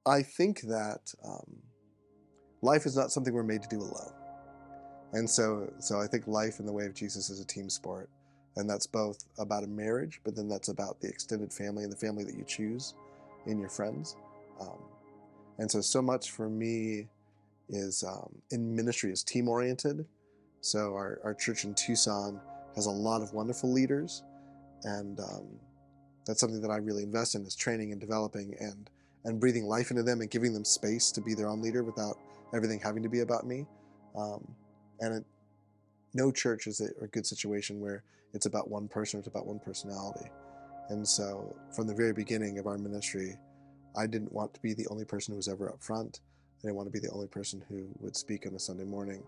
I think that life is not something we're made to do alone. And so I think life in the way of Jesus is a team sport. And that's both about a marriage, but then that's about the extended family and the family that you choose in your friends. Um, and so much for me is in ministry is team oriented. So our church in Tucson has a lot of wonderful leaders, and that's something that I really invest in is training and developing and breathing life into them and giving them space to be their own leader without everything having to be about me. Um, and no church is a good situation where it's about one person or it's about one personality. And so from the very beginning of our ministry, I didn't want to be the only person who was ever up front. I didn't want to be the only person who would speak on a Sunday morning.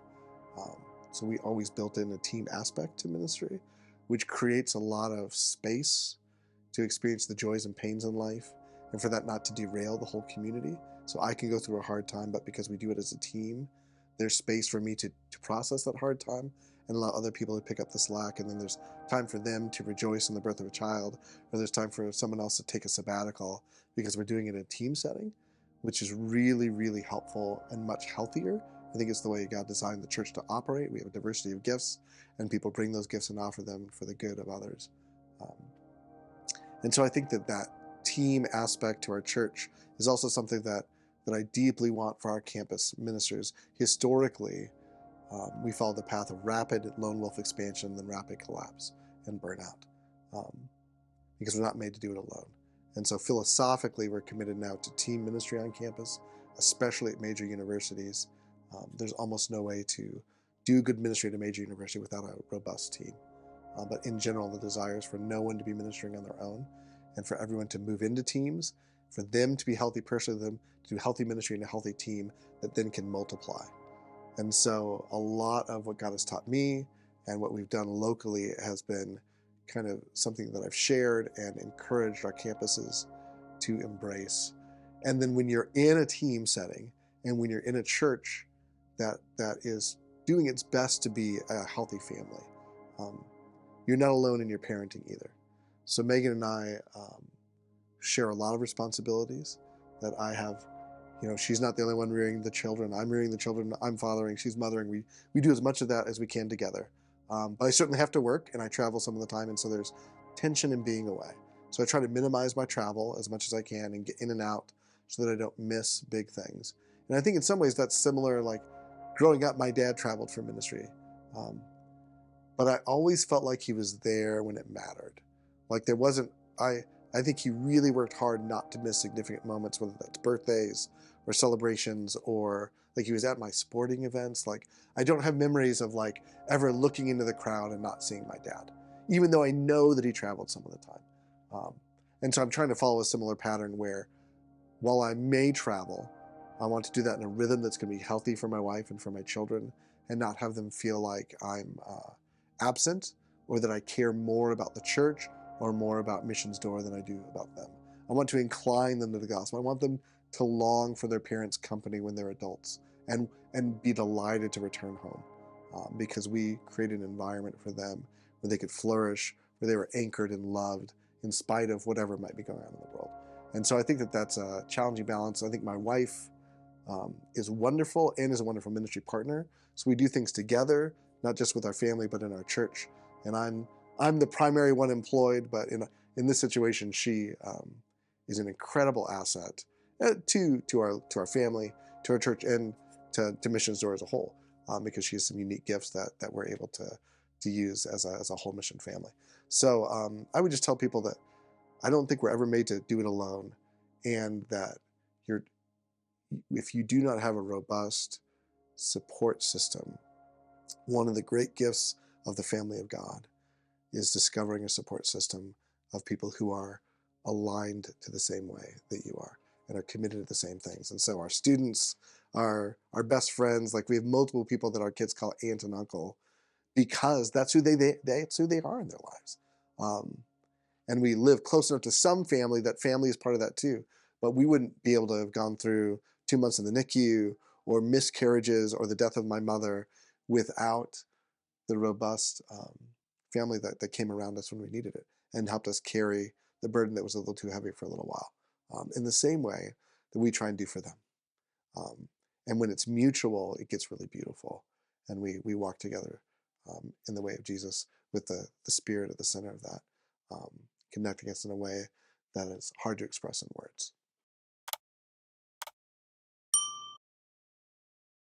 Um, so we always built in a team aspect to ministry, which creates a lot of space to experience the joys and pains in life, and for that not to derail the whole community. So I can go through a hard time, but because we do it as a team, there's space for me to process that hard time and allow other people to pick up the slack. And then there's time for them to rejoice in the birth of a child, or there's time for someone else to take a sabbatical because we're doing it in a team setting, which is really, really helpful and much healthier. I think it's the way God designed the church to operate. We have a diversity of gifts, and people bring those gifts and offer them for the good of others. Um, and so I think that team aspect to our church is also something that I deeply want for our campus ministers. Historically, we follow the path of rapid lone wolf expansion, then rapid collapse and burnout, because we're not made to do it alone. And so philosophically, we're committed now to team ministry on campus, especially at major universities. There's almost no way to do good ministry at a major university without a robust team. But in general, the desire is for no one to be ministering on their own and for everyone to move into teams, for them to be healthy personally, them to do healthy ministry in a healthy team that then can multiply. And so a lot of what God has taught me and what we've done locally has been kind of something that I've shared and encouraged our campuses to embrace. And then when you're in a team setting and when you're in a church that is doing its best to be a healthy family, you're not alone in your parenting either. So Megan and I share a lot of responsibilities that I have. She's not the only one rearing the children. I'm rearing the children. I'm fathering. She's mothering. We do as much of that as we can together. But I certainly have to work, and I travel some of the time, and so there's tension in being away. So I try to minimize my travel as much as I can and get in and out so that I don't miss big things. And I think in some ways that's similar. Like growing up, my dad traveled for ministry. But I always felt like he was there when it mattered. Like there wasn't, I think he really worked hard not to miss significant moments, whether that's birthdays or celebrations, or like he was at my sporting events. Like I don't have memories of like ever looking into the crowd and not seeing my dad, even though I know that he traveled some of the time. And so I'm trying to follow a similar pattern where while I may travel, I want to do that in a rhythm that's going to be healthy for my wife and for my children and not have them feel like I'm absent or that I care more about the church or more about Missions Door than I do about them. I want to incline them to the gospel. I want them to long for their parents' company when they're adults and be delighted to return home because we created an environment for them where they could flourish, where they were anchored and loved in spite of whatever might be going on in the world. And so I think that that's a challenging balance. I think my wife is wonderful and is a wonderful ministry partner. So we do things together, not just with our family, but in our church. And I'm the primary one employed, but in this situation, she is an incredible asset to our family, to our church, and to Missions Door as a whole, because she has some unique gifts that we're able to use as a whole mission family. So I would just tell people that I don't think we're ever made to do it alone, and that if you do not have a robust support system, one of the great gifts of the family of God is discovering a support system of people who are aligned to the same way that you are and are committed to the same things. And so our students, our best friends, like we have multiple people that our kids call aunt and uncle because that's who that's who they are in their lives. And we live close enough to some family that family is part of that too. But we wouldn't be able to have gone through 2 months in the NICU or miscarriages or the death of my mother without the robust family that came around us when we needed it and helped us carry the burden that was a little too heavy for a little while. In the same way, that we try and do for them. Um, and when it's mutual, it gets really beautiful. And we walk together in the way of Jesus with the Spirit at the center of that, connecting us in a way that is hard to express in words.